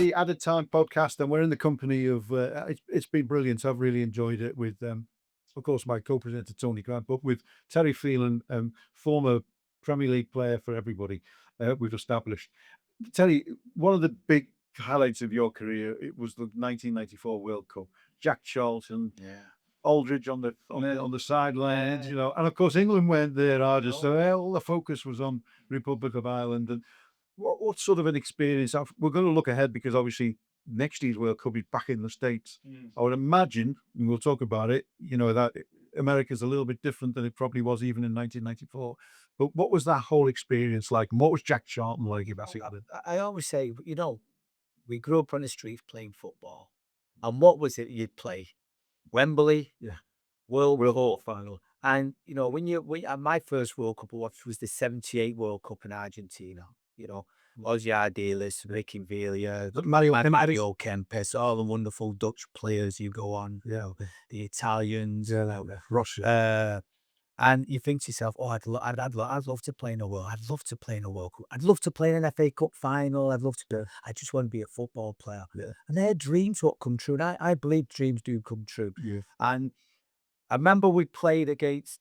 the Added Time podcast, and we're in the company of. It's been brilliant. I've really enjoyed it with, of course, my co-presenter Tony Grant, but with Terry Phelan, former Premier League player for everybody. We've established. Terry, one of the big highlights of your career it was the 1994 World Cup. Jack Charlton, Yeah. Aldridge on the sidelines, and of course England weren't there either. So all the focus was on Republic of Ireland. And what sort of an experience? We're going to look ahead because obviously next year's World Cup is back in the States. I would imagine, and we'll talk about it, that America's a little bit different than it probably was even in 1994. But what was that whole experience like? And what was Jack Charlton like? If that's I always say, we grew up on the streets playing football. And what was it you'd play? Wembley, Yeah. World Cup final. And, my first World Cup I watched was the 78 World Cup in Argentina. Ozzy Ardiles, Ricky Villa, Mario Kempes, all the wonderful Dutch players you go on, the Italians, Russia. and you think to yourself, oh, I'd love to play in a World. I'd love to play in a World Cup. I'd love to play in an FA Cup final. I'd love to. I just want to be a football player. Yeah. And their dreams what come true. And I believe dreams do come true. Yeah. And I remember we played against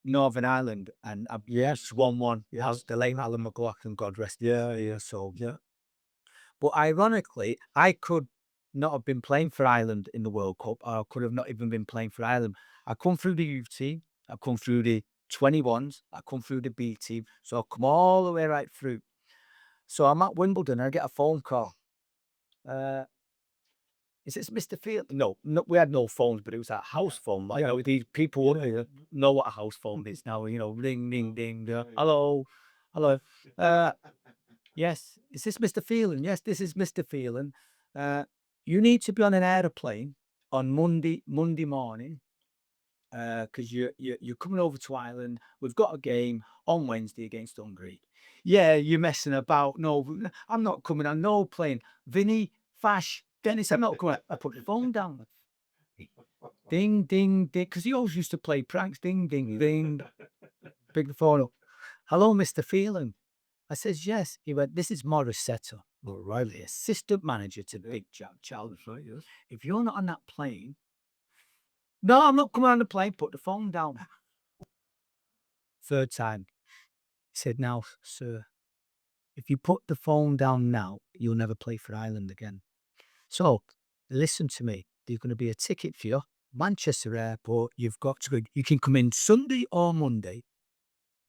Northern Ireland, and yes, 1-1. Yes. The late Alan McLaughlin, God rest his soul. Yeah. But ironically, I could not have been playing for Ireland in the World Cup, or I could have not even been playing for Ireland. I come through the youth team, I come through the 21s, I come through the B team, so I come all the way right through. So I'm at Wimbledon, and I get a phone call. Is this Mr. Field? No, we had no phones, but it was a house phone. Like, these people know what a house phone is now. Ring, ding, ding. Hello, hello. Yes, is this Mr. Phelan? Yes, this is Mr. Phelan. You need to be on an aeroplane on Monday morning, because you're coming over to Ireland. We've got a game on Wednesday against Hungary. Yeah, you're messing about. No, I'm not coming on no plane. Vinny, Fash, Dennis, I'm not coming. I put the phone down. Ding, ding, ding. Because he always used to play pranks. Ding, ding, ding. Pick the phone up. Hello, Mr. Phelan. I says, yes. He went, this is Morris Setter, the assistant manager to Big Jack Charlton. Right, yes. If you're not on that plane, no, I'm not coming on the plane. Put the phone down. Third time. He said, now, sir, if you put the phone down now, you'll never play for Ireland again. So listen to me. There's going to be a ticket for you, Manchester Airport. You've got to go. You can come in Sunday or Monday.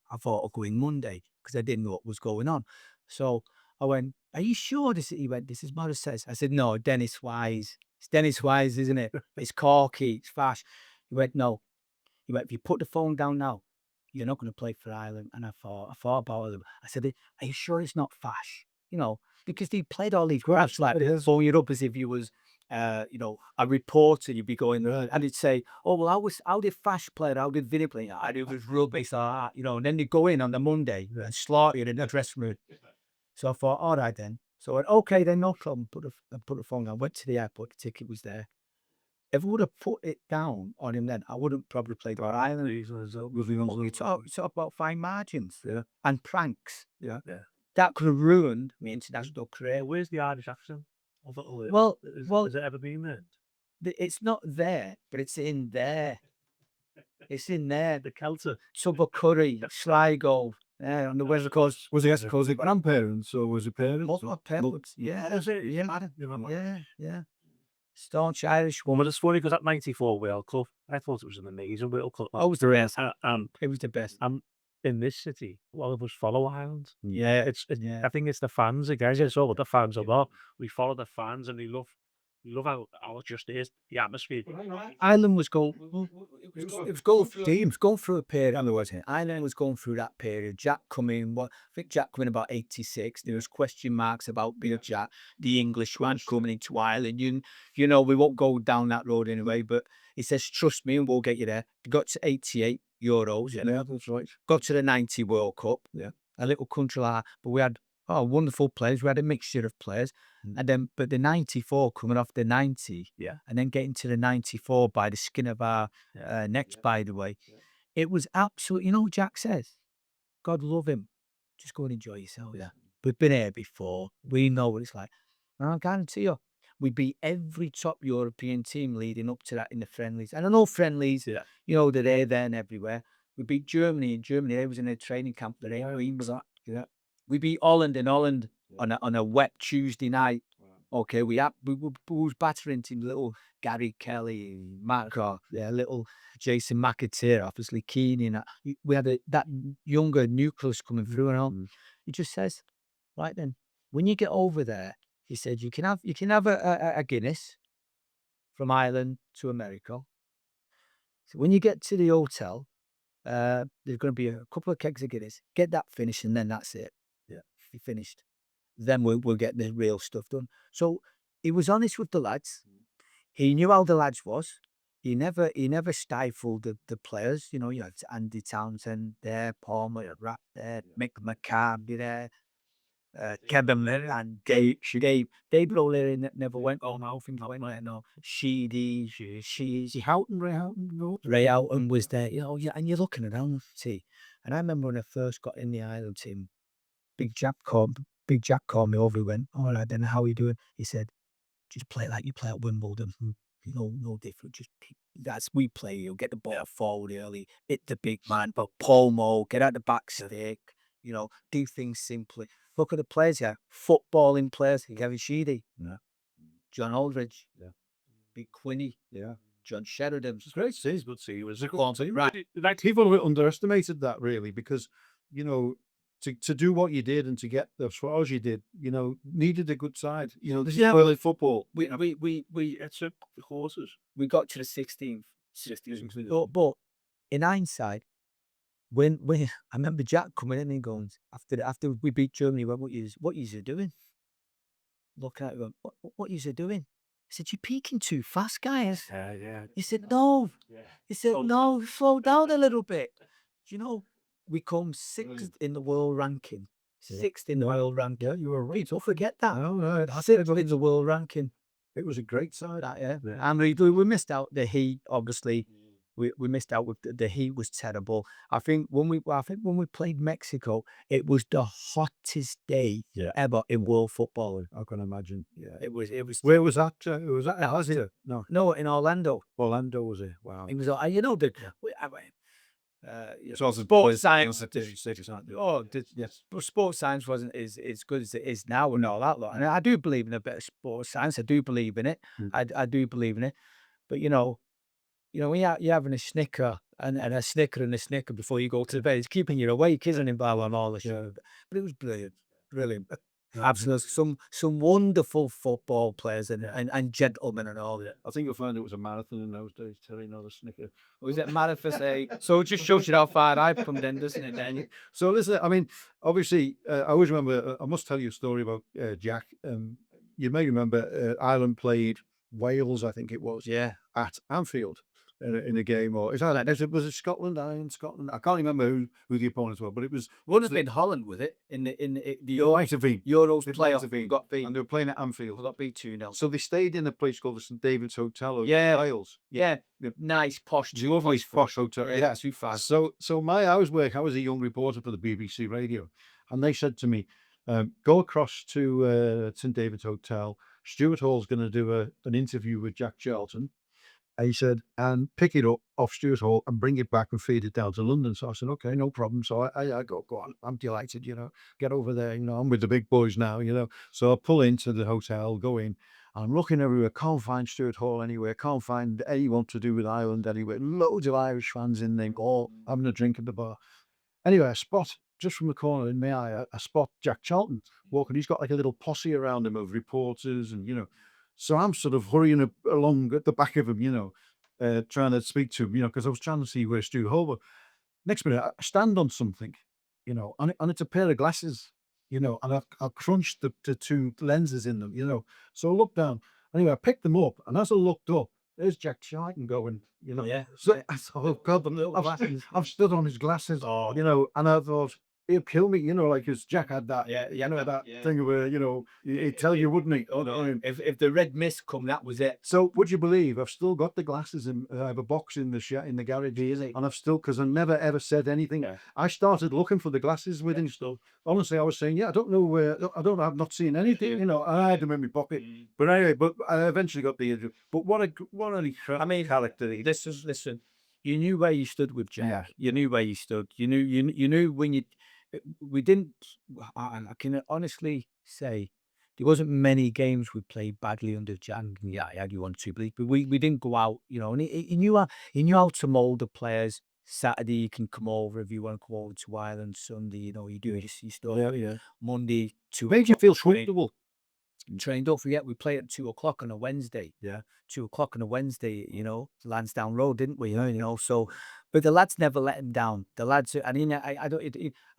I thought I'd go in Monday because I didn't know what was going on. So I went, are you sure this? He went, this is Morris says. I said, no, Dennis Wise. It's Dennis Wise, isn't it? It's Corky, it's Fash. He went, no. He went, if you put the phone down now, you're not going to play for Ireland. And I thought about it. I said, are you sure it's not Fash? Because he played all these graphs like phone you up as if you was a reporter. You'd be going there and he'd say, oh, well, how did Fash play? How did Vinny play? I do was rubbish, and then they'd go in on the Monday and slaughter you in the dressing room. So I thought, all right then. So I went, okay, then no problem. Put the phone down. Went to the airport. The ticket was there. If I would have put it down on him then, I wouldn't probably play for Ireland. You talk about fine margins and pranks. Yeah. That could have ruined my international career. Where's the Irish accent? Well, has it ever been there? It's not there, but it's in there. It's in there. The Celtic. Subber Curry, Sligo, on the West Coast. Was he supposed grandparents or was it parents? Both my parents. Yeah, Is it? yeah. Staunch Irish Well, woman. it's funny because that '94 World Cup, I thought it was an amazing World Cup. Oh, it was the best. It was the best. In this city, a lot of us follow Ireland. Yeah, I think it's the fans. The guys, it's all what the fans are about. We follow the fans, and we love how it just is the atmosphere. Ireland was going. It was going through teams, going through a period. Ireland was going through that period. Jack coming. I think Jack coming about '86. There was question marks about Bill Jack, the English one coming into Ireland. We won't go down that road anyway. But he says, trust me, and we'll get you there. Got to '88 Euros. Yeah, that's right. Got to the '90 World Cup. Yeah, a little country like that, but we had wonderful players. We had a mixture of players. And then, but the '94 coming off the '90, and then getting to the '94 by the skin of our necks, by the way, it was absolutely, what Jack says, God love him, just go and enjoy yourself. Yeah. We've been here before. We know what it's like. And I guarantee you, we beat every top European team leading up to that in the friendlies. And I know friendlies, Yeah. you know, they're there and everywhere. We beat Germany in Germany. They was in a training camp. Was at. Yeah. We beat Holland in Holland on a wet Tuesday night. Okay, we was battering teams, little Gary Kelly, little Jason McAteer, obviously Keane. And we had that younger nucleus coming through and all. He just says, right then, when you get over there, he said you can have a Guinness from Ireland to America. So when you get to the hotel, there's going to be a couple of kegs of Guinness. Get that finished, and then that's it. Yeah. You finished. Then we'll get the real stuff done. So he was honest with the lads. He knew how the lads was. He never stifled the players. You know, you had Andy Townsend there, Palmer, you had Rapp there, Mick McCarthy there, Kevin Miller and Dave O'Leary never went on. I think I went no. Sheedy, Ray Houghton was there. You know, yeah, and you're looking around, see. And I remember when I first got in the Ireland team, Big Jack called me over. He went, all right, then how are you doing? He said, just play like you play at Wimbledon. No different. Just we play. You'll get the ball forward early, hit the big man, but Palmo, get out the back stick. You know, do things simply. Look at the players here. Footballing players. Kevin Sheedy. Yeah. John Aldridge. Yeah. Big Quinny. Yeah. John Sheridan. It's great to see. It's good to see. It was a quality. Right. Like, People underestimated that really because, you know, to do what you did and to get as far as you did, you know, needed a good side. You know, this is early football. We it's a horses. we got to the 16th. But in hindsight, when I remember Jack coming in and going after we beat Germany, went, what you doing? Looking at him, what you doing? I said, you're peaking too fast, guys. Yeah. He said, no. Yeah. He said, no, slow down a little bit. You know, we come sixth in the world ranking. Sixth in the world ranking. Yeah, you were right. Don't forget that. Oh, no, Sixth in the world ranking. it was a great side. Yeah. And we missed out the heat, obviously. We missed out with the heat was terrible. I think when we played Mexico, it was the hottest day ever in world football. I can imagine. Yeah, It was. Where was that? Was that Asia? No, in Orlando. Orlando was it? Wow. It was. You know the. So sports science. Yes. But sports science wasn't as good as it is now and all that lot. And I do believe in a bit of sports science. I do believe in it. I do believe in it. But you know, when you're having a Snicker and a Snicker and a Snicker before you go to bed, it's keeping you awake, isn't it, Val, and all this shit. But it was brilliant. Absolutely. Some wonderful football players and gentlemen and all that. I think you'll find it was a marathon in those days, Terry, not a Snicker. Was it marathon? So it just shows you how far I've come then, doesn't it, Daniel? So listen, I mean, obviously, I always remember, I must tell you a story about Jack. You may remember Ireland played Wales, I think it was, at Anfield in a game, or was it Scotland? Scotland. I can't remember who the opponents were, but it was. Would have been Holland with it in the Might have been. Euros It might playoff. have been. Got beat. And they were playing at Anfield. Got beat 2-0. So they stayed in a place called the St David's Hotel. Wales. Yeah. Nice posh. Lovely posh hotel. Yeah, too fast. So I was a young reporter for the BBC Radio, and they said to me, go across to St David's Hotel. Stuart Hall's going to do an interview with Jack Charlton. And he said, and pick it up off Stuart Hall and bring it back and feed it down to London. So I said, okay, no problem. So I go on. I'm delighted, get over there. I'm with the big boys now, So I pull into the hotel, go in. I'm looking everywhere, can't find Stuart Hall anywhere, can't find anyone to do with Ireland anywhere. Loads of Irish fans in there, all having a drink at the bar. Anyway, I spot, just from the corner in my eye, I spot Jack Charlton walking. He's got like a little posse around him of reporters and, So I'm sort of hurrying along at the back of him, trying to speak to him, because I was trying to see where Stuart Hall was. Next minute, I stand on something, and it's a pair of glasses, and I've crunched the two lenses in them, So I looked down. Anyway, I picked them up, and as I looked up, there's Jack Charlton going, Yeah. So I thought, oh God, I've stood on his glasses, and I thought, He'd kill me, you know, like, because Jack had that, Yeah, you know, that thing where, you know, he'd tell you, wouldn't he? Oh, no. If the red mist come, that was it. So, would you believe I've still got the glasses in? I have a box in the in the garage, Really? and I've still, because I never ever said anything. Yeah. I started looking for the glasses with him. So honestly, I was saying, yeah, I don't know where. I don't. I've not seen anything. You know, I had them in my pocket. But anyway, but I eventually got the. But what a I mean, character. He, listen. You knew where you stood with Jack. Yeah. You knew where you stood. You knew when you. We didn't. I can honestly say there wasn't many games we played badly under Jack. Yeah, I had you on two, but we didn't go out. You know, and he knew how to mold the players. Saturday you can come over if you want to come over to Ireland. Sunday, you know, you do your stuff. yeah. Monday to Made you feel comfortable. train. Don't forget, we play at 2 o'clock on a Wednesday. Yeah. 2 o'clock on a Wednesday, you know, Lansdowne Road, didn't we? You know, so, but the lads never let him down. The lads, and I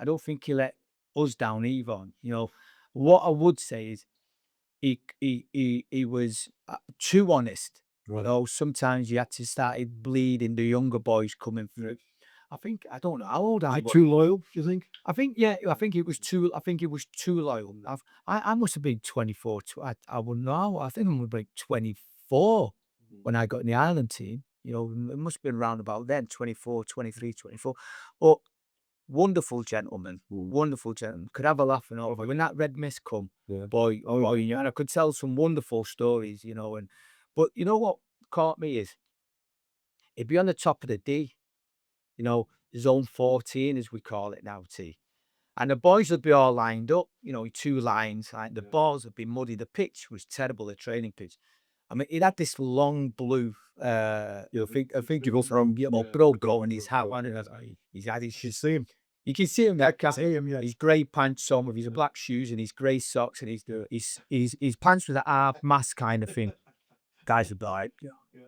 don't think he let us down either. You know, what I would say is he was too honest. You Right. know, sometimes you had to start bleeding the younger boys coming through. I don't know how old I was. Too loyal, do you think? I think, yeah, I think it was too. I think it was too loyal. I must have been 24. I wouldn't know. I think I was like 24 when I got in the Ireland team. You know, it must have been around about then, 24, 23, 24. But wonderful gentleman, wonderful gentleman. Could have a laugh and all. But when that red mist come, Yeah. boy, you know, and I could tell some wonderful stories, you know. But you know what caught me is he'd be on the top of the D, you know, zone 14 as we call it now, T. And the boys would be all lined up, you know, in two lines. Like the balls would be muddy. The pitch was terrible, the training pitch. I mean, it had this long blue, I think you go from, you know, bro go in his hat. He's had his, You see him. you can see him there, can't you? See him, yeah. His grey pants on with his black shoes and his grey socks and his pants with a half mask kind of thing. Guys would be like, you know,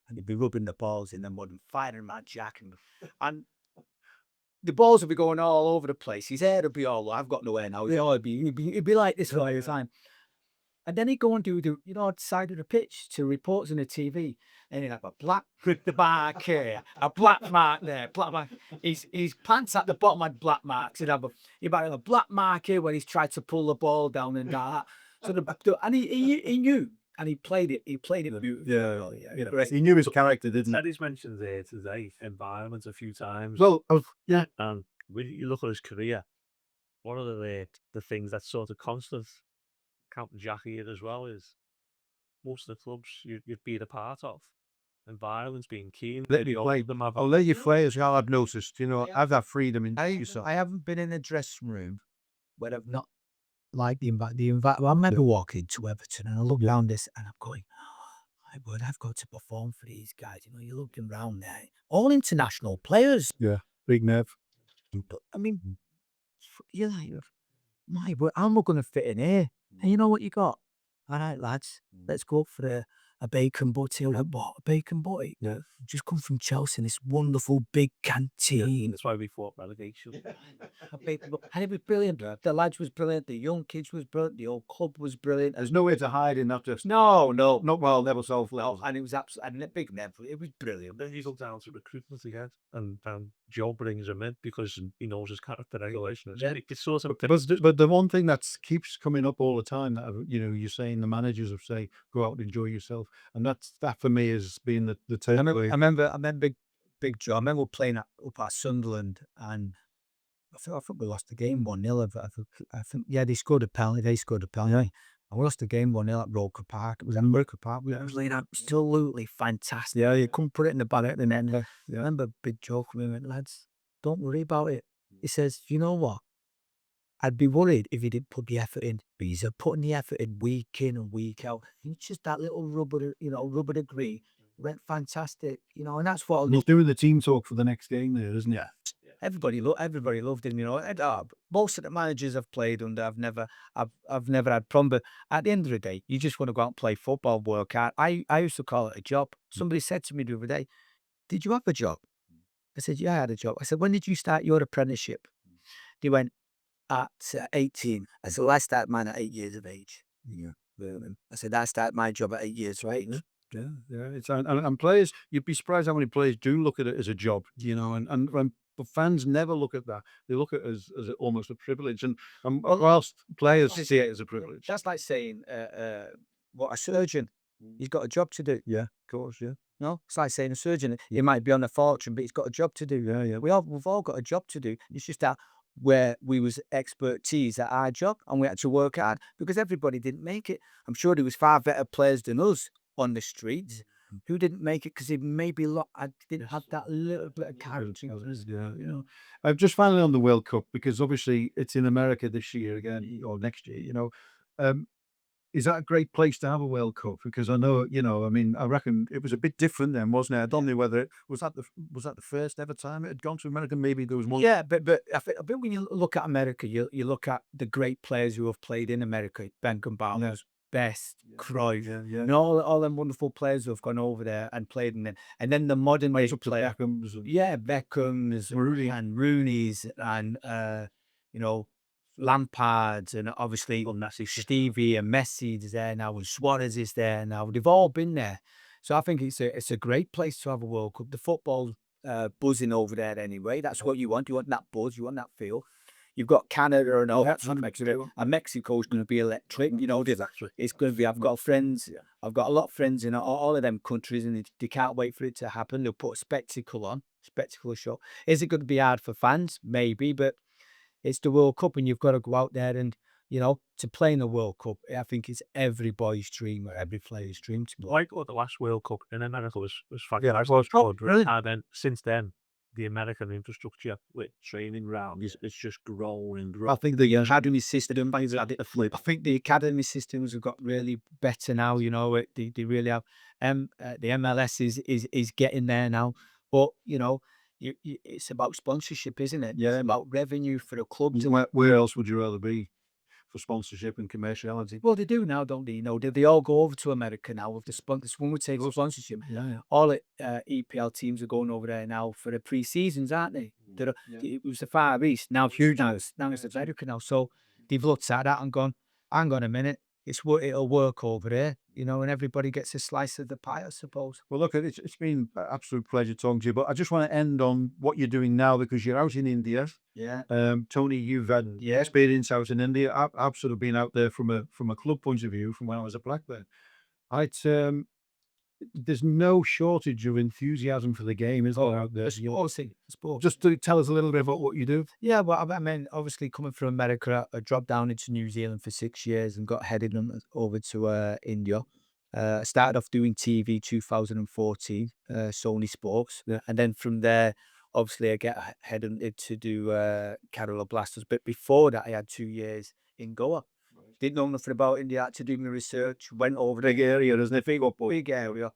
and he'd be rubbing the balls in the mud and firing him at Jack. And the balls would be going all over the place. His hair would be all, I've got no hair now. You know, it'd be like this all the time. And then he'd go and do the, you know, side of the pitch to reports on the TV. And he'd have a black mark here, a black mark there, black mark. His pants at the bottom had black marks. He'd have a black mark here where he's tried to pull the ball down and that. So and he knew. And he played it beautifully. Yeah. Yeah. He knew his character, didn't he? Teddy's mentioned there today environment a few times. Well, yeah. And when you look at his career, one of the things that's sort of constant, counting Jack here as well, is most of the clubs you've been a part of, environments being keen. Let you play. Them have I'll let you play as well. I've noticed, you know, have that freedom in yourself. I haven't been in a dressing room where I've not liked the environment. I remember walking to Everton and I looked around this and I'm going, my word, I've got to perform for these guys. You know, you're looking around there, all international players. Yeah, big nerve. But, I mean, you're like, my word, how am I going to fit in here? And you know what you got? All right, lads, let's go for a bacon butty. I'm like, what? A bacon butty? Yeah. Just come from Chelsea in this wonderful big canteen. That's why we fought relegation. A bacon butty. And it was brilliant. The lads was brilliant. The young kids was brilliant. The old club was brilliant. There's nowhere to hide in that. Just No, not well, never self no. And it was absolutely big never. It was brilliant. Then he's looked down to recruitment again, and Joe brings him in because he knows his character regulation. It's sort of But the one thing that keeps coming up all the time that you know you're saying the managers will say go out and enjoy yourself, and that for me has been the I takeaway. remember big Joe. I remember playing up at Sunderland, and I think we lost the game 1-0. I think yeah, they scored a penalty. They scored a penalty. And we lost the game 1-0 at Roker Park. It was in Roker Park. It was like absolutely fantastic. Yeah, you couldn't put it in the bag at the end. I remember Big Joe coming in, lads, don't worry about it. He says, you know what? I'd be worried if he didn't put the effort in. But he's putting the effort in week and week out. It's just that little rubber degree went fantastic. You know, and that's what And he's doing the team talk for the next game there, isn't he? everybody loved him. You know, and, most of the managers I've played under, I've never had problem. But at the end of the day, you just want to go out and play football, work hard. I used to call it a job. Somebody said to me the other day, "Did you have a job?" I said, "Yeah, I had a job." I said, "When did you start your apprenticeship?" They went, "At 18. I said, "Well, I started mine at 8 years of age." Yeah. I said, "I started my job at 8 years, right?" Yeah. It's and players, you'd be surprised how many players do look at it as a job, you know, and when But fans never look at that. They look at it as almost a privilege, and whilst players see it as a privilege. That's like saying, what a surgeon, he's got a job to do. Yeah, of course, yeah. No, it's like saying a surgeon, he might be on a fortune, but he's got a job to do. Yeah, yeah. We've all got a job to do. It's just that where we was expertise at our job and we had to work hard because everybody didn't make it. I'm sure there was far better players than us on the streets who didn't make it because they maybe didn't have that little bit of character. Yeah, I'm just finally on the World Cup because obviously it's in America this year again or next year. Is that a great place to have a World Cup? Because I know, I mean, I reckon it was a bit different then, wasn't it? I don't know whether it was that the first ever time it had gone to America. Maybe there was one. Yeah, but I think when you look at America, you look at the great players who have played in America, Beckenbauer, Best, Cruyff, Yeah. and all them wonderful players who have gone over there and played in it. And then the modern day player, Beckham's and Beckham's, and Rooney's, and Lampard's, and obviously Stevie and Messi is there now, and Suarez is there now. They've all been there, so I think it's a great place to have a World Cup. The football's buzzing over there anyway. That's what you want. You want that buzz. You want that feel. You've got Canada and all that, and Mexico's going to be electric. It's going to be. I've got friends. I've got a lot of friends in all of them countries, and they can't wait for it to happen. They'll put a spectacle show. Is it going to be hard for fans? Maybe, but it's the World Cup, and you've got to go out there and to play in the World Cup. I think it's every boy's dream or every player's dream to play. Like the last World Cup in America was fantastic. Yeah, it was. Oh, brilliant. And then since then, the American infrastructure with training ground it's just grown and grown. I think the academy system, I think the academy systems have got really better now. They really have. The MLS is getting there now, but it's about sponsorship, isn't it? Yeah. It's about revenue for the clubs. Where else would you rather be for sponsorship and commerciality? Well, they do now, don't they? They all go over to America now with the sponsors. When we take sponsorship, Yeah. all the EPL teams are going over there now for the pre-seasons, aren't they? It was the Far East. Now it's huge. Now it's America now. So they've looked at that and gone, hang on a minute, it'll work over there, and everybody gets a slice of the pie, I suppose. Well, look, it's been an absolute pleasure talking to you, but I just want to end on what you're doing now because you're out in India. Yeah. Tony, you've had experience out in India. I've sort of been out there from a club point of view from when I was a black player. There's no shortage of enthusiasm for the game, is there, out there? Sports. Just to tell us a little bit about what you do. Yeah, well, I mean, obviously coming from America, I dropped down into New Zealand for 6 years and got headed over to India. I started off doing TV 2014, Sony Sports, and then from there, obviously, I get headed to do Kerala Blasters. But before that, I had 2 years in Goa. Didn't know nothing about India. Had to do my research. Went over the area, isn't it? big area,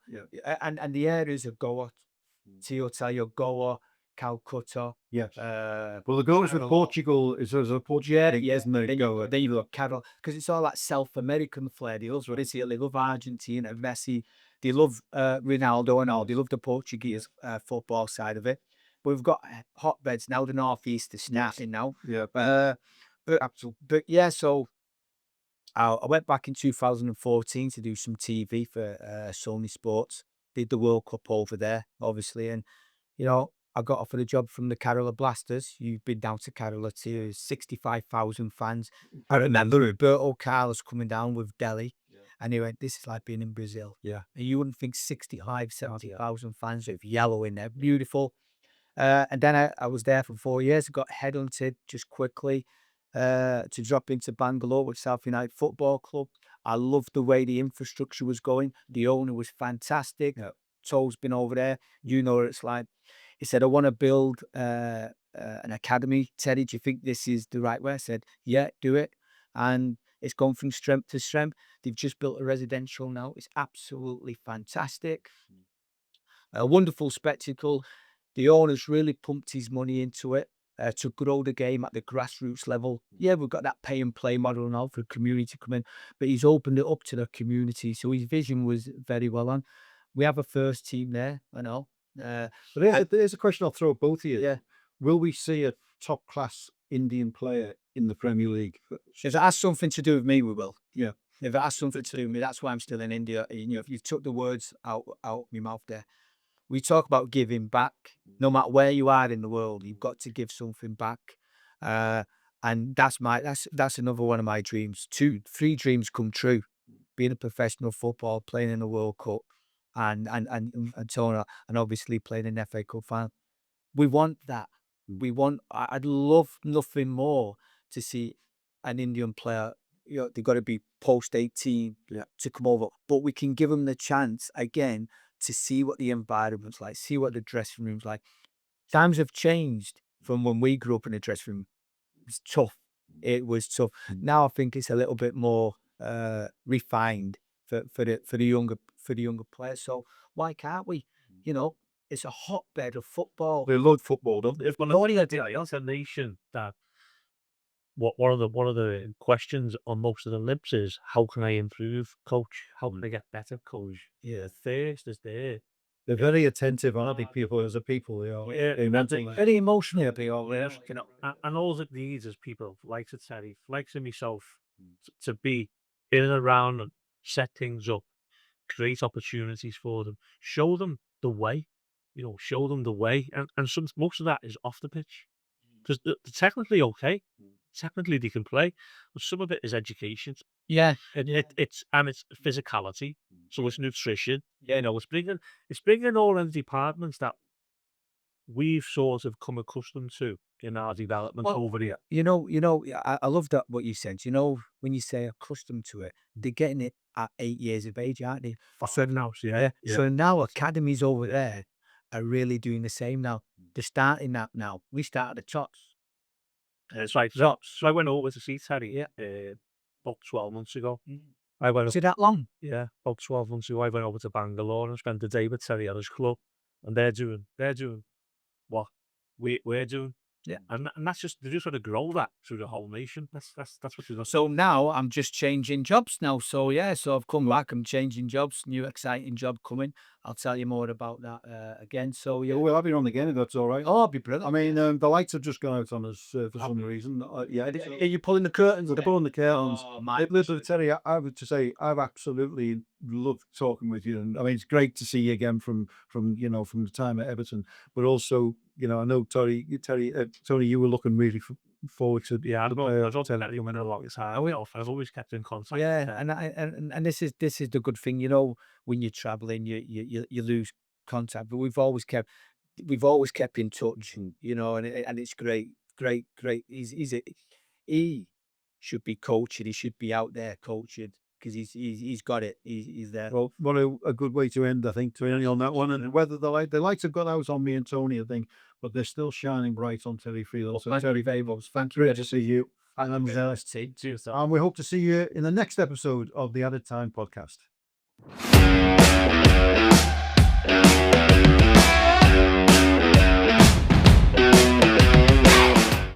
and the areas of Goa, Tiotayo, Goa, Calcutta. Yes. Well, the goal is with Portugal. Is there's a Portuguese, isn't there? Then you've got Carol, because it's all that South American flair. They love Brazil, they love Argentina, Messi, they love Ronaldo and all. They love the Portuguese football side of it. But we've got hotbeds now. The northeast is starting now. Yeah. But yeah, so I went back in 2014 to do some TV for Sony Sports. Did the World Cup over there, obviously, and I got offered a job from the Kerala Blasters. You've been down to Kerala too. 65,000 fans. I remember Roberto Carlos coming down with Delhi, and he went, "This is like being in Brazil." Yeah. And you wouldn't think 70,000 fans with yellow in there, beautiful. And then I was there for 4 years. I got headhunted just quickly to drop into Bangalore with South United Football Club. I loved the way the infrastructure was going. The owner was fantastic. Toll's been over there. You know what it's like. He said, "I want to build an academy. Terry, do you think this is the right way?" I said, "Yeah, do it." And it's gone from strength to strength. They've just built a residential now. It's absolutely fantastic. A wonderful spectacle. The owner's really pumped his money into it to grow the game at the grassroots level. Yeah, we've got that pay and play model now for the community to come in, but he's opened it up to the community. So his vision was very well on. We have a first team there, I know. But there's a question I'll throw at both of you. Yeah. Will we see a top class Indian player in the Premier League? If it has something to do with me, we will. Yeah. If it has something to do with me, that's why I'm still in India. If you took the words out of my mouth there. we talk about giving back. No matter where you are in the world, you've got to give something back. And that's another one of my dreams. 3 dreams come true: being a professional football, playing in the World Cup, and obviously playing in FA Cup final. We want that. I'd love nothing more to see an Indian player. They've got to be post 18 to come over, but we can give them the chance again to see what the environment's like, see what the dressing room's like. Times have changed from when we grew up in a dressing room. It was tough. It was tough. Now I think it's a little bit more refined for the younger players. So why can't we? It's a hotbed of football. They love football, don't they? If one idea, it's a nation that one of the questions on most of the lips is, how can I improve, coach? How can I get better, coach? Yeah, the thirst is there. They're very attentive, aren't they? People as a people, they are. Yeah, They want to- Very emotionally aware. And all it needs is people like Terry, like myself, to be in and around and set things up, create opportunities for them, show them the way, show them the way. And most of that is off the pitch. Because they're technically okay. Technically they can play, but some of it is education. Yeah. And it's physicality. So it's nutrition. It's bringing all in the departments that we've sort of come accustomed to in our development over here. I love that what you said. When you say accustomed to it, they're getting it at 8 years of age, aren't they? So now academies over there are really doing the same now. They're starting that now. We started at Tots. It's right. So I went over to see Terry about 12 months ago. Was it that long? Yeah, about 12 months ago, I went over to Bangalore and spent the day with Terry at his club, and they're doing what we're doing. Yeah. And that's they're just going to grow that through the whole nation. That's what they're doing. So now I'm just changing jobs now. So I've come back. I'm changing jobs. New exciting job coming. I'll tell you more about that again. So Yeah, we'll have you on again if that's all right. Oh, it'd be brilliant. I mean, the lights have just gone out on us for some reason. Are you pulling the curtains? They're pulling the curtains. Oh, my. Listen, Terry, I would to say I've absolutely loved talking with you, and I mean it's great to see you again from the time at Everton, but also I know Tony, you were looking really forward to. Yeah, I've let you in a long time. I've always kept in contact. Yeah, and this is the good thing. When you're traveling, you lose contact, but we've always kept in touch. And it's great. He should be coaching. He should be out there coaching because he's got it. He's there. Well, what a good way to end, I think, to end on that one. And whether the lights have gone out on me and Tony, I think, but they're still shining bright on Terry Phelan. So Terry, thank you. Great to see you. And we hope to see you in the next episode of the Added Time podcast.